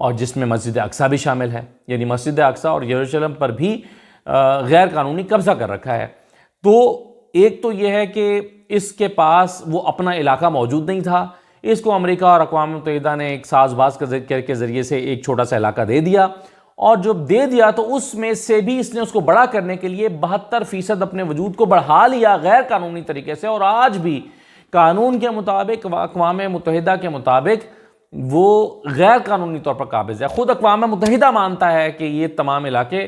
اور جس میں مسجد اقصیٰ بھی شامل ہے، یعنی مسجد اقصیٰ اور یروشلم پر بھی غیر قانونی قبضہ کر رکھا ہے۔ تو ایک تو یہ ہے کہ اس کے پاس وہ اپنا علاقہ موجود نہیں تھا، اس کو امریکہ اور اقوام متحدہ نے ایک ساز باز کے ذریعے سے ایک چھوٹا سا علاقہ دے دیا، اور جب دے دیا تو اس میں سے بھی اس نے اس کو بڑا کرنے کے لیے 72% اپنے وجود کو بڑھا لیا غیر قانونی طریقے سے، اور آج بھی قانون کے مطابق، اقوام متحدہ کے مطابق وہ غیر قانونی طور پر قابض ہے۔ خود اقوام متحدہ مانتا ہے کہ یہ تمام علاقے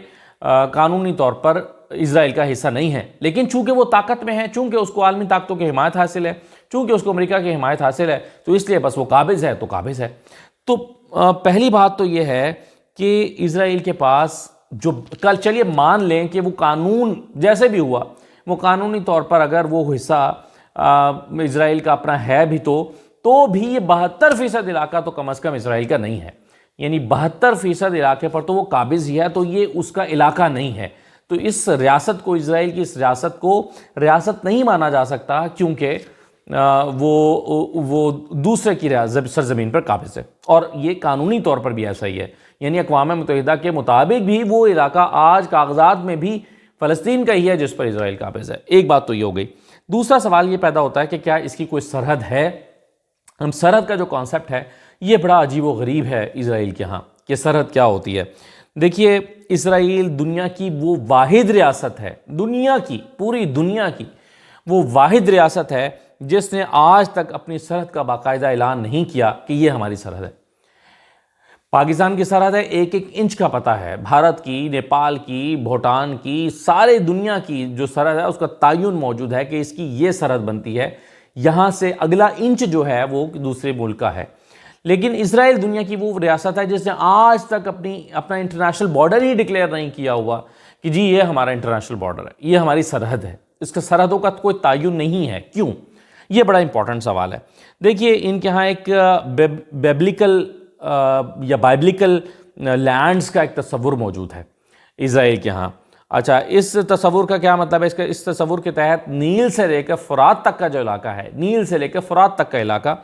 قانونی طور پر اسرائیل کا حصہ نہیں ہے، لیکن چونکہ وہ طاقت میں ہے، چونکہ اس کو عالمی طاقتوں کی حمایت حاصل ہے، چونکہ اس کو امریکہ کی حمایت حاصل ہے، تو اس لیے بس وہ قابض ہے تو قابض ہے۔ تو پہلی بات تو یہ ہے کہ اسرائیل کے پاس جو کل چلیے مان لیں کہ وہ قانون جیسے بھی ہوا، وہ قانونی طور پر اگر وہ حصہ اسرائیل کا اپنا ہے بھی تو بھی یہ 72% علاقہ تو کم از کم اسرائیل کا نہیں ہے، یعنی 72% علاقے پر تو وہ قابض ہی ہے، تو یہ اس کا علاقہ نہیں ہے۔ تو اس ریاست کو، اسرائیل کی اس ریاست کو ریاست نہیں مانا جا سکتا، کیونکہ وہ دوسرے کی سرزمین پر قابض ہے، اور یہ قانونی طور پر بھی ایسا ہی ہے، یعنی اقوام متحدہ کے مطابق بھی وہ علاقہ آج کاغذات میں بھی فلسطین کا ہی ہے جس پر اسرائیل قابض ہے۔ ایک بات تو یہ ہو گئی۔ دوسرا سوال یہ پیدا ہوتا ہے کہ کیا اس کی کوئی سرحد ہے؟ سرحد کا جو کانسیپٹ ہے یہ بڑا عجیب و غریب ہے اسرائیل کے ہاں، کہ سرحد کیا ہوتی ہے۔ دیکھیے، اسرائیل دنیا کی وہ واحد ریاست ہے، دنیا کی، پوری دنیا کی وہ واحد ریاست ہے جس نے آج تک اپنی سرحد کا باقاعدہ اعلان نہیں کیا کہ یہ ہماری سرحد ہے۔ پاکستان کی سرحد ہے، ایک ایک انچ کا پتہ ہے، بھارت کی، نیپال کی، بھوٹان کی، سارے دنیا کی جو سرحد ہے اس کا تعین موجود ہے کہ اس کی یہ سرحد بنتی ہے، یہاں سے اگلا انچ جو ہے وہ دوسرے ملک کا ہے۔ لیکن اسرائیل دنیا کی وہ ریاست ہے جس نے آج تک اپنا انٹرنیشنل بارڈر ہی ڈکلیئر نہیں کیا ہوا کہ جی یہ ہمارا انٹرنیشنل بارڈر ہے، یہ ہماری سرحد ہے، اس کا سرحدوں کا کوئی تعین نہیں ہے۔ کیوں؟ یہ بڑا امپورٹنٹ سوال ہے۔ دیکھیے، ان کے ہاں ایک بیبلیکل یا بائبلیکل لینڈز کا ایک تصور موجود ہے اسرائیل کے ہاں۔ اچھا، اس تصور کا کیا مطلب ہے؟ اس تصور کے تحت نیل سے لے کر فرات تک کا جو علاقہ ہے، نیل سے لے کر فرات تک کا علاقہ،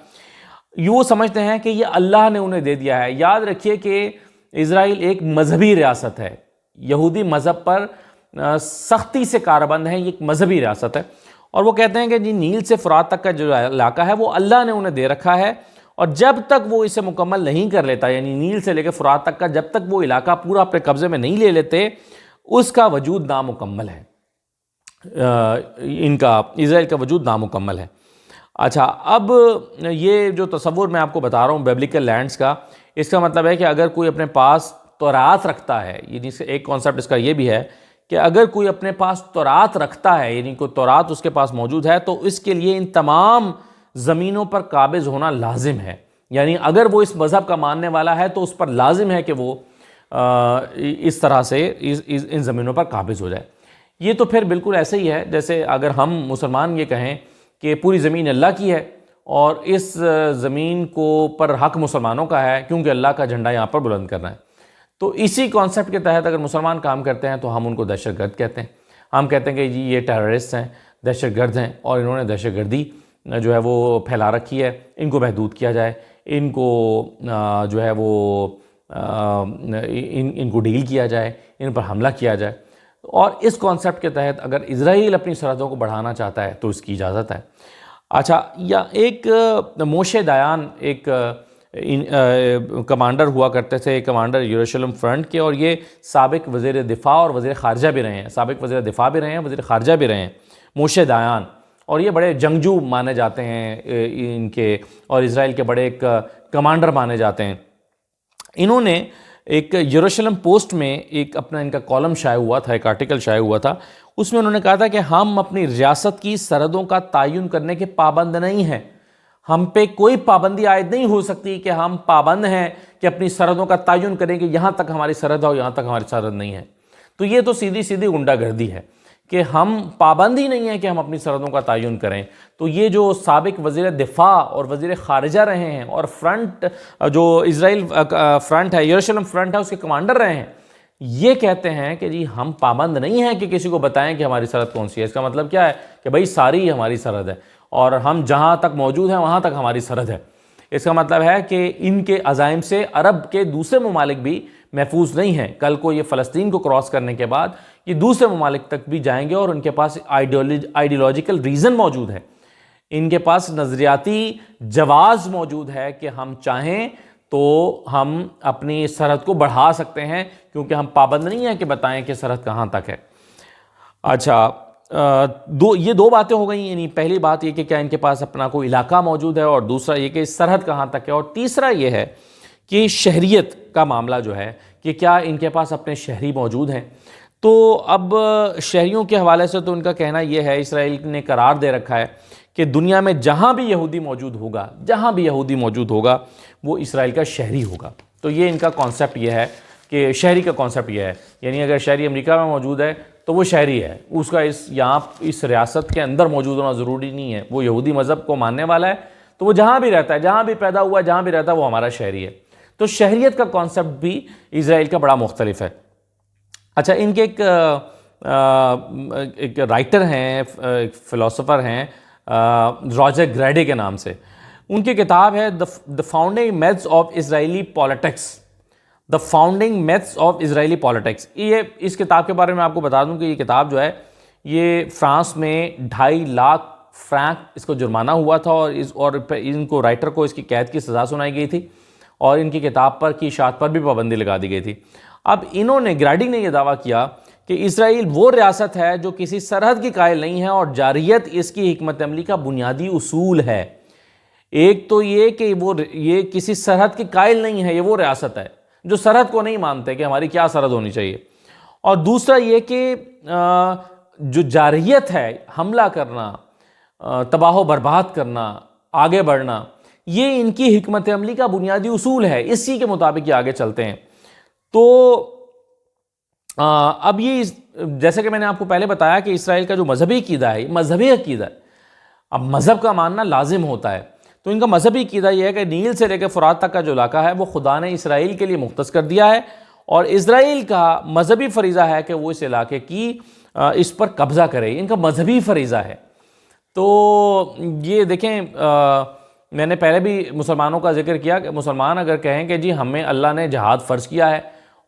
یوں سمجھتے ہیں کہ یہ اللہ نے انہیں دے دیا ہے۔ یاد رکھیے کہ اسرائیل ایک مذہبی ریاست ہے، یہودی مذہب پر سختی سے کاربند ہے، یہ ایک مذہبی ریاست ہے، اور وہ کہتے ہیں کہ جی نیل سے فرات تک کا جو علاقہ ہے وہ اللہ نے انہیں دے رکھا ہے، اور جب تک وہ اسے مکمل نہیں کر لیتا، یعنی نیل سے لے کے فرات تک کا جب تک وہ علاقہ پورا اپنے قبضے میں نہیں لے لیتے، اس کا وجود نامکمل ہے، اسرائیل کا وجود نامکمل ہے۔ اچھا، اب یہ جو تصور میں آپ کو بتا رہا ہوں بیبلیکل لینڈز کا، اس کا مطلب ہے کہ اگر کوئی اپنے پاس تورات رکھتا ہے، یعنی ایک کانسیپٹ اس کا یہ بھی ہے کہ اگر کوئی اپنے پاس تورات رکھتا ہے، یعنی کوئی تورات اس کے پاس موجود ہے، تو اس کے لیے ان تمام زمینوں پر قابض ہونا لازم ہے، یعنی اگر وہ اس مذہب کا ماننے والا ہے تو اس پر لازم ہے کہ وہ اس طرح سے ان زمینوں پر قابض ہو جائے۔ یہ تو پھر بالکل ایسے ہی ہے جیسے اگر ہم مسلمان یہ کہیں کہ پوری زمین اللہ کی ہے اور اس زمین کو پر حق مسلمانوں کا ہے کیونکہ اللہ کا جھنڈا یہاں پر بلند کرنا ہے، تو اسی کانسیپٹ کے تحت اگر مسلمان کام کرتے ہیں تو ہم ان کو دہشت گرد کہتے ہیں۔ ہم کہتے ہیں کہ جی یہ ٹیررسٹ ہیں، دہشت گرد ہیں، اور انہوں نے دہشت گردی جو ہے وہ پھیلا رکھی ہے، ان کو محدود کیا جائے، ان کو جو ہے وہ ان کو ڈیل کیا جائے، ان پر حملہ کیا جائے۔ اور اس کانسیپٹ کے تحت اگر اسرائیل اپنی سرحدوں کو بڑھانا چاہتا ہے تو اس کی اجازت ہے۔ اچھا، یا ایک موشے دایان ایک کمانڈر ہوا کرتے تھے، کمانڈر یروشلم فرنٹ کے، اور یہ سابق وزیر دفاع اور وزیر خارجہ بھی رہے ہیں، سابق وزیر دفاع بھی رہے ہیں، وزیر خارجہ بھی رہے ہیں، موشے دایان، اور یہ بڑے جنگجو مانے جاتے ہیں ان کے، اور اسرائیل کے بڑے ایک کمانڈر مانے جاتے ہیں۔ انہوں نے ایک یروشلم پوسٹ میں ایک اپنا ان کا کالم شائع ہوا تھا، ایک آرٹیکل شائع ہوا تھا، اس میں انہوں نے کہا تھا کہ ہم اپنی ریاست کی سرحدوں کا تعین کرنے کے پابند نہیں ہیں، ہم پہ کوئی پابندی عائد نہیں ہو سکتی کہ ہم پابند ہیں کہ اپنی سرحدوں کا تعین کریں کہ یہاں تک ہماری سرحد ہے اور یہاں تک ہماری سرحد نہیں ہے۔ تو یہ تو سیدھی سیدھی غنڈہ گردی ہے کہ ہم پابند ہی نہیں ہیں کہ ہم اپنی سرحدوں کا تعین کریں۔ تو یہ جو سابق وزیر دفاع اور وزیر خارجہ رہے ہیں اور فرنٹ جو اسرائیل فرنٹ ہے، یروشلم فرنٹ ہے، اس کے کمانڈر رہے ہیں، یہ کہتے ہیں کہ جی ہم پابند نہیں ہیں کہ کسی کو بتائیں کہ ہماری سرحد کون سی ہے۔ اس کا مطلب کیا ہے کہ بھائی ساری ہماری سرحد ہے اور ہم جہاں تک موجود ہیں وہاں تک ہماری سرحد ہے۔ اس کا مطلب ہے کہ ان کے عزائم سے عرب کے دوسرے ممالک بھی محفوظ نہیں ہیں. کل کو یہ فلسطین کو کراس کرنے کے بعد یہ دوسرے ممالک تک بھی جائیں گے اور ان کے پاس آئیڈیولوجیکل ریزن موجود ہے, ان کے پاس نظریاتی جواز موجود ہے کہ ہم چاہیں تو ہم اپنی سرحد کو بڑھا سکتے ہیں, کیونکہ ہم پابند نہیں ہیں کہ بتائیں کہ سرحد کہاں تک ہے. اچھا, یہ دو باتیں ہو گئیں. یعنی پہلی بات یہ کہ کیا ان کے پاس اپنا کوئی علاقہ موجود ہے, اور دوسرا یہ کہ سرحد کہاں تک ہے, اور تیسرا یہ ہے کہ شہریت کا معاملہ جو ہے کہ کیا ان کے پاس اپنے شہری موجود ہیں. تو اب شہریوں کے حوالے سے تو ان کا کہنا یہ ہے, اسرائیل نے قرار دے رکھا ہے کہ دنیا میں جہاں بھی یہودی موجود ہوگا وہ اسرائیل کا شہری ہوگا. تو یہ ان کا کانسیپٹ یہ ہے کہ شہری کا کانسیپٹ یہ ہے, یعنی اگر شہری امریکہ میں موجود ہے تو وہ شہری ہے, اس کا یہاں اس ریاست کے اندر موجود ہونا ضروری نہیں ہے. وہ یہودی مذہب کو ماننے والا ہے تو وہ جہاں بھی رہتا ہے, جہاں بھی پیدا ہوا ہے, جہاں بھی رہتا ہے, وہ ہمارا شہری ہے. تو شہریت کا کانسیپٹ بھی اسرائیل کا بڑا مختلف ہے. اچھا, ان کے ایک رائٹر ہیں, ایک فلسفر ہیں راجر گریڈے کے نام سے, ان کی کتاب ہے The Founding Myths of Israeli Politics. The Founding Myths of Israeli Politics. اس کتاب کے بارے میں آپ کو بتا دوں کہ یہ کتاب جو ہے یہ فرانس میں 2.5 لاکھ فرانک اس کو جرمانہ ہوا تھا, اور ان کو رائٹر کو اس کی قید کی سزا سنائی گئی تھی, اور ان کی کتاب پر کی اشاعت پر بھی پابندی لگا دی گئی تھی. اب انہوں نے, گریڈی نے یہ دعویٰ کیا کہ اسرائیل وہ ریاست ہے جو کسی سرحد کی قائل نہیں ہے, اور جارحیت اس کی حکمت عملی کا بنیادی اصول ہے. ایک تو یہ کہ یہ کسی سرحد کی قائل نہیں ہے, یہ وہ ریاست ہے جو سرحد کو نہیں مانتے کہ ہماری کیا سرحد ہونی چاہیے. اور دوسرا یہ کہ جو جارحیت ہے, حملہ کرنا, تباہ و برباد کرنا, آگے بڑھنا, یہ ان کی حکمت عملی کا بنیادی اصول ہے, اسی کے مطابق یہ آگے چلتے ہیں. تو اب یہ جیسے کہ میں نے آپ کو پہلے بتایا کہ اسرائیل کا جو مذہبی عقیدہ ہے, مذہبی عقیدہ ہے. اب مذہب کا ماننا لازم ہوتا ہے, تو ان کا مذہبی عقیدہ یہ ہے کہ نیل سے لے کے فرات تک کا جو علاقہ ہے وہ خدا نے اسرائیل کے لیے مختص کر دیا ہے, اور اسرائیل کا مذہبی فریضہ ہے کہ وہ اس علاقے کی اس پر قبضہ کرے. ان کا مذہبی فریضہ ہے. تو یہ دیکھیں, میں نے پہلے بھی مسلمانوں کا ذکر کیا کہ مسلمان اگر کہیں کہ جی ہمیں اللہ نے جہاد فرض کیا ہے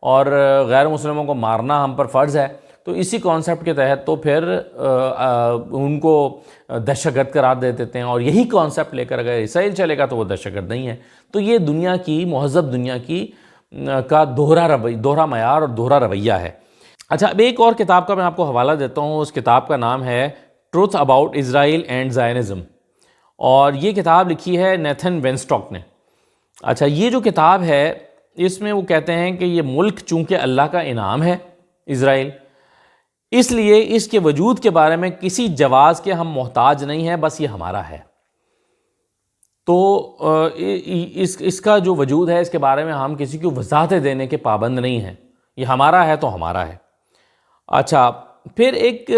اور غیر مسلموں کو مارنا ہم پر فرض ہے, تو اسی کانسیپٹ کے تحت تو پھر ان کو دہشت گرد قرار دے دیتے ہیں, اور یہی کانسیپٹ لے کر اگر اسرائیل چلے گا تو وہ دہشت گرد نہیں ہے. تو یہ دنیا کی, مہذب دنیا کی کا دوہرا معیار اور دوہرا رویہ ہے. اچھا, اب ایک اور کتاب کا میں آپ کو حوالہ دیتا ہوں. اس کتاب کا نام ہے truth about Israel and Zionism, اور یہ کتاب لکھی ہے نیتھن وینسٹاک نے. اچھا, یہ جو کتاب ہے اس میں وہ کہتے ہیں کہ یہ ملک چونکہ اللہ کا انعام ہے اسرائیل, اس لیے اس کے وجود کے بارے میں کسی جواز کے ہم محتاج نہیں ہیں, بس یہ ہمارا ہے. تو اس کا جو وجود ہے اس کے بارے میں ہم کسی کو وضاحت دینے کے پابند نہیں ہیں, یہ ہمارا ہے تو ہمارا ہے. اچھا, پھر ایک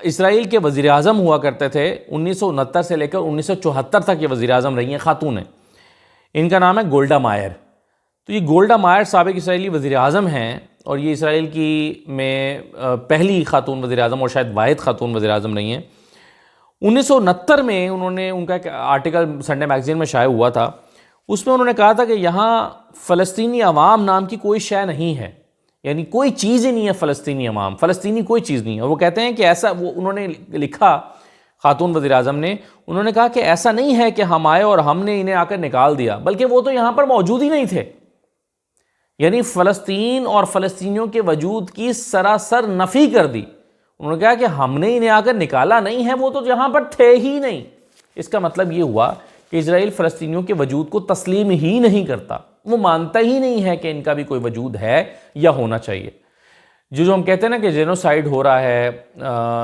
اسرائیل کے وزیر اعظم ہوا کرتے تھے 1969 سے لے کر 1974 تک یہ وزیر اعظم رہی ہیں خاتون ہیں. ان کا نام ہے گولڈا مائر. تو یہ گولڈا مائر سابق اسرائیلی وزیر اعظم ہیں, اور یہ اسرائیل کی میں پہلی خاتون وزیر اعظم اور شاید واحد خاتون وزیر اعظم رہی ہیں. 1969 میں انہوں نے, ان کا ایک آرٹیکل سنڈے میگزین میں شائع ہوا تھا, اس میں انہوں نے کہا تھا کہ یہاں فلسطینی عوام نام کی کوئی شے نہیں ہے, یعنی کوئی چیز ہی نہیں ہے فلسطینی عوام, فلسطینی کوئی چیز نہیں ہے. اور وہ کہتے ہیں کہ ایسا, وہ انہوں نے لکھا, خاتون وزیر اعظم نے, انہوں نے کہا کہ ایسا نہیں ہے کہ ہم آئے اور ہم نے انہیں آ کر نکال دیا, بلکہ وہ تو یہاں پر موجود ہی نہیں تھے. یعنی فلسطین اور فلسطینیوں کے وجود کی سراسر نفی کر دی. انہوں نے کہا کہ ہم نے انہیں آ کر نکالا نہیں ہے, وہ تو یہاں پر تھے ہی نہیں. اس کا مطلب یہ ہوا کہ اسرائیل فلسطینیوں کے وجود کو تسلیم ہی نہیں کرتا, وہ مانتا ہی نہیں ہے کہ ان کا بھی کوئی وجود ہے یا ہونا چاہیے. جو ہم کہتے ہیں نا کہ جینوسائیڈ ہو رہا ہے,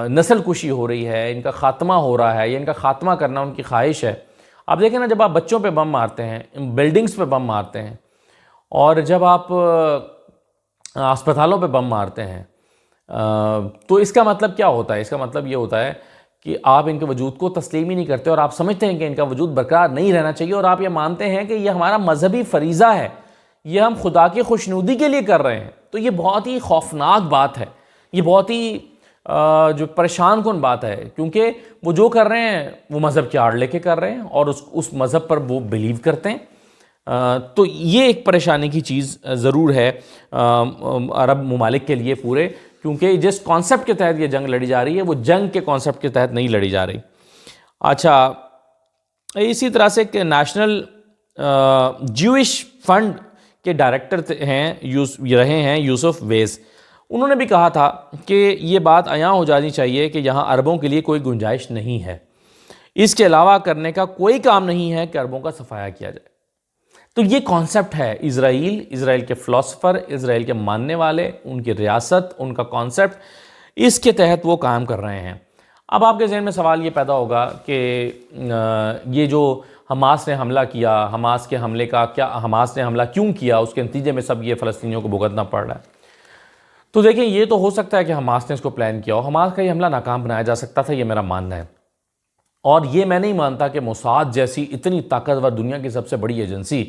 نسل کشی ہو رہی ہے, ان کا خاتمہ ہو رہا ہے, یا ان کا خاتمہ کرنا ان کی خواہش ہے. آپ دیکھیں نا, جب آپ بچوں پہ بم مارتے ہیں, بلڈنگز پہ بم مارتے ہیں, اور جب آپ اسپتالوں پہ بم مارتے ہیں, تو اس کا مطلب کیا ہوتا ہے؟ اس کا مطلب یہ ہوتا ہے کہ آپ ان کے وجود کو تسلیم ہی نہیں کرتے, اور آپ سمجھتے ہیں کہ ان کا وجود برقرار نہیں رہنا چاہیے, اور آپ یہ مانتے ہیں کہ یہ ہمارا مذہبی فریضہ ہے, یہ ہم خدا کی خوشنودی کے لیے کر رہے ہیں. تو یہ بہت ہی خوفناک بات ہے, یہ بہت ہی جو پریشان کن بات ہے، کیونکہ وہ جو کر رہے ہیں وہ مذہب کی آڑ لے کے کر رہے ہیں اور اس مذہب پر وہ بلیو کرتے ہیں۔ تو یہ ایک پریشانی کی چیز ضرور ہے عرب ممالک کے لیے پورے، کیونکہ جس کانسیپٹ کے تحت یہ جنگ لڑی جا رہی ہے وہ جنگ کے کانسیپٹ کے تحت نہیں لڑی جا رہی۔ اچھا، اسی طرح سے کہ نیشنل جیوش فنڈ کے ڈائریکٹر رہے ہیں یوسف ویز، انہوں نے بھی کہا تھا کہ یہ بات عیاں ہو جانی چاہیے کہ یہاں عربوں کے لیے کوئی گنجائش نہیں ہے، اس کے علاوہ کرنے کا کوئی کام نہیں ہے کہ عربوں کا صفایا کیا جائے۔ تو یہ کانسیپٹ ہے اسرائیل کے فلسفر، اسرائیل کے ماننے والے، ان کی ریاست، ان کا کانسیپٹ، اس کے تحت وہ کام کر رہے ہیں۔ اب آپ کے ذہن میں سوال یہ پیدا ہوگا کہ یہ جو حماس نے حملہ کیا، حماس کے حملے کا کیا، حماس نے حملہ کیوں کیا، اس کے نتیجے میں سب یہ فلسطینیوں کو بھگتنا پڑ رہا ہے۔ تو دیکھیں، یہ تو ہو سکتا ہے کہ حماس نے اس کو پلان کیا ہو، حماس کا یہ حملہ ناکام بنایا جا سکتا تھا، یہ میرا ماننا ہے۔ اور یہ میں نہیں مانتا کہ موساد جیسی اتنی طاقتور دنیا کی سب سے بڑی ایجنسی،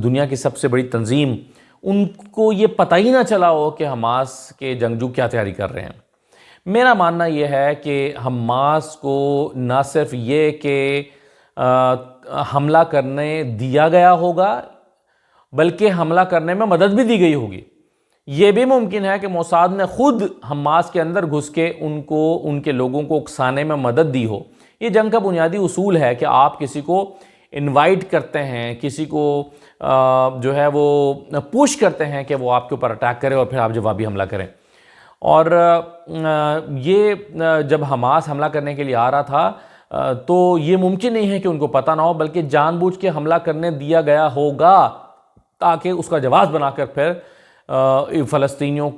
دنیا کی سب سے بڑی تنظیم، ان کو یہ پتہ ہی نہ چلا ہو کہ حماس کے جنگجو کیا تیاری کر رہے ہیں۔ میرا ماننا یہ ہے کہ حماس کو نہ صرف یہ کہ حملہ کرنے دیا گیا ہوگا، بلکہ حملہ کرنے میں مدد بھی دی گئی ہوگی۔ یہ بھی ممکن ہے کہ موساد نے خود حماس کے اندر گھس کے ان کے لوگوں کو اکسانے میں مدد دی ہو۔ یہ جنگ کا بنیادی اصول ہے کہ آپ کسی کو انوائٹ کرتے ہیں، کسی کو جو ہے وہ پوش کرتے ہیں کہ وہ آپ کے اوپر اٹیک کرے اور پھر آپ جوابی حملہ کریں۔ اور یہ جب حماس حملہ کرنے کے لیے آ رہا تھا تو یہ ممکن نہیں ہے کہ ان کو پتہ نہ ہو، بلکہ جان بوجھ کے حملہ کرنے دیا گیا ہوگا تاکہ اس کا جواز بنا کر پھر فلسطینیوں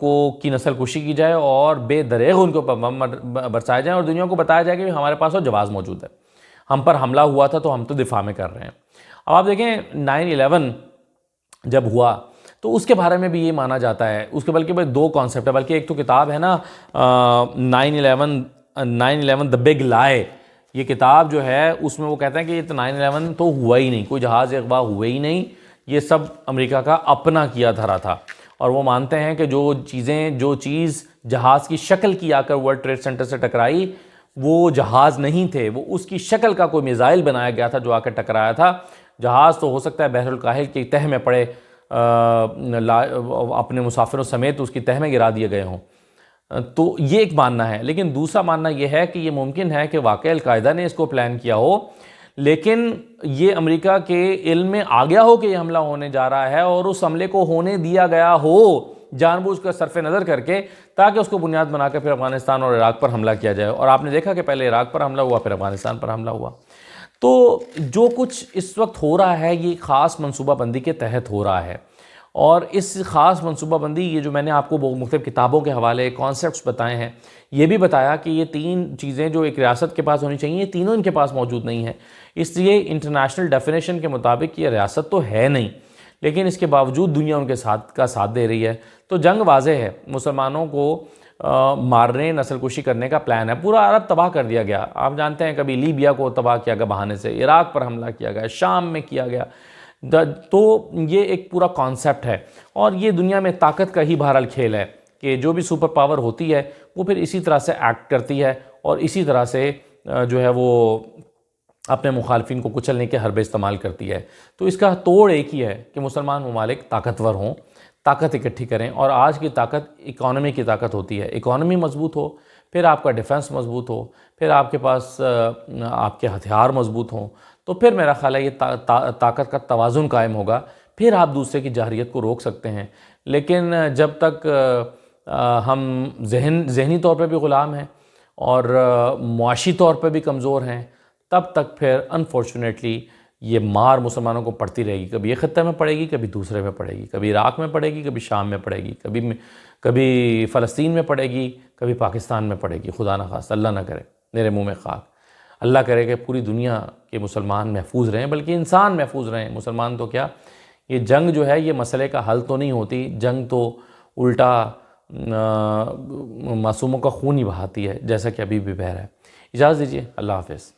کی نسل کشی کی جائے اور بے دریغ ان کو برسائے جائیں اور دنیا کو بتایا جائے کہ ہمارے پاس وہ جواز موجود ہے، ہم پر حملہ ہوا تھا تو ہم تو دفاع میں کر رہے ہیں۔ اب آپ دیکھیں 9/11 جب ہوا تو اس کے بارے میں بھی یہ مانا جاتا ہے، اس کے بلکہ دو کانسیپٹ ہے، بلکہ ایک تو کتاب ہے نا 9/11 دا بگ لائے، یہ کتاب جو ہے اس میں وہ کہتے ہیں کہ یہ 9/11 تو ہوا ہی نہیں، کوئی جہاز اغوا ہوئے ہی نہیں، یہ سب امریکہ کا اپنا کیا دھرا تھا۔ اور وہ مانتے ہیں کہ جو چیز جہاز کی شکل کی آ کر ورلڈ ٹریڈ سینٹر سے ٹکرائی وہ جہاز نہیں تھے، وہ اس کی شکل کا کوئی میزائل بنایا گیا تھا جو آ کر ٹکرایا تھا۔ جہاز تو ہو سکتا ہے بحر الکاہل کی تہہ میں پڑے، اپنے مسافروں سمیت اس کی تہہ میں گرا دیے گئے ہوں، تو یہ ایک ماننا ہے۔ لیکن دوسرا ماننا یہ ہے کہ یہ ممکن ہے کہ واقعی القاعدہ نے اس کو پلان کیا ہو، لیکن یہ امریکہ کے علم میں آ گیا ہو کہ یہ حملہ ہونے جا رہا ہے اور اس حملے کو ہونے دیا گیا ہو جان بوجھ کر صرف نظر کر کے، تاکہ اس کو بنیاد بنا کر پھر افغانستان اور عراق پر حملہ کیا جائے۔ اور آپ نے دیکھا کہ پہلے عراق پر حملہ ہوا، پھر افغانستان پر حملہ ہوا۔ تو جو کچھ اس وقت ہو رہا ہے یہ خاص منصوبہ بندی کے تحت ہو رہا ہے، اور اس خاص منصوبہ بندی، یہ جو میں نے آپ کو مختلف کتابوں کے حوالے کانسیپٹس بتائے ہیں، یہ بھی بتایا کہ یہ تین چیزیں جو ایک ریاست کے پاس ہونی چاہیے، یہ تینوں ان کے پاس موجود نہیں ہیں۔ اس لیے انٹرنیشنل ڈیفینیشن کے مطابق یہ ریاست تو ہے نہیں، لیکن اس کے باوجود دنیا ان کے ساتھ دے رہی ہے۔ تو جنگ واضح ہے، مسلمانوں کو مارنے، نسل کشی کرنے کا پلان ہے، پورا عرب تباہ کر دیا گیا۔ آپ جانتے ہیں کبھی لیبیا کو تباہ کیا گیا بہانے سے، عراق پر حملہ کیا گیا، شام میں کیا گیا۔ تو یہ ایک پورا کانسیپٹ ہے، اور یہ دنیا میں طاقت کا ہی بہرحال کھیل ہے کہ جو بھی سپر پاور ہوتی ہے وہ پھر اسی طرح سے ایکٹ کرتی ہے اور اسی طرح سے جو ہے وہ اپنے مخالفین کو کچلنے کے حربے استعمال کرتی ہے۔ تو اس کا توڑ ایک ہی ہے کہ مسلمان ممالک طاقتور ہوں، طاقت اکٹھی کریں، اور آج کی طاقت اکانومی کی طاقت ہوتی ہے۔ اکانومی مضبوط ہو، پھر آپ کا ڈیفنس مضبوط ہو، پھر آپ کے پاس آپ کے ہتھیار مضبوط ہوں، تو پھر میرا خیال ہے یہ طاقت کا توازن قائم ہوگا، پھر آپ دوسرے کی جارحیت کو روک سکتے ہیں۔ لیکن جب تک ہم ذہنی طور پہ بھی غلام ہیں اور معاشی طور پہ بھی کمزور ہیں، تب تک پھر انفارچونیٹلی یہ مار مسلمانوں کو پڑتی رہے گی۔ کبھی ایک خطے میں پڑے گی، کبھی دوسرے میں پڑے گی، کبھی عراق میں پڑے گی، کبھی شام میں پڑے گی، کبھی فلسطین میں پڑے گی، کبھی پاکستان میں پڑے گی۔ خدا نہ خواستہ، اللہ نہ کرے، میرے منہ میں خاک، اللہ کرے کہ پوری دنیا کے مسلمان محفوظ رہیں، بلکہ انسان محفوظ رہیں۔ مسلمان تو کیا، یہ جنگ جو ہے یہ مسئلے کا حل تو نہیں ہوتی، جنگ تو الٹا معصوموں کا خون ہی بہاتی ہے، جیسا کہ ابھی بھی بہہ رہا ہے۔ اجازت دیجیے، اللہ حافظ۔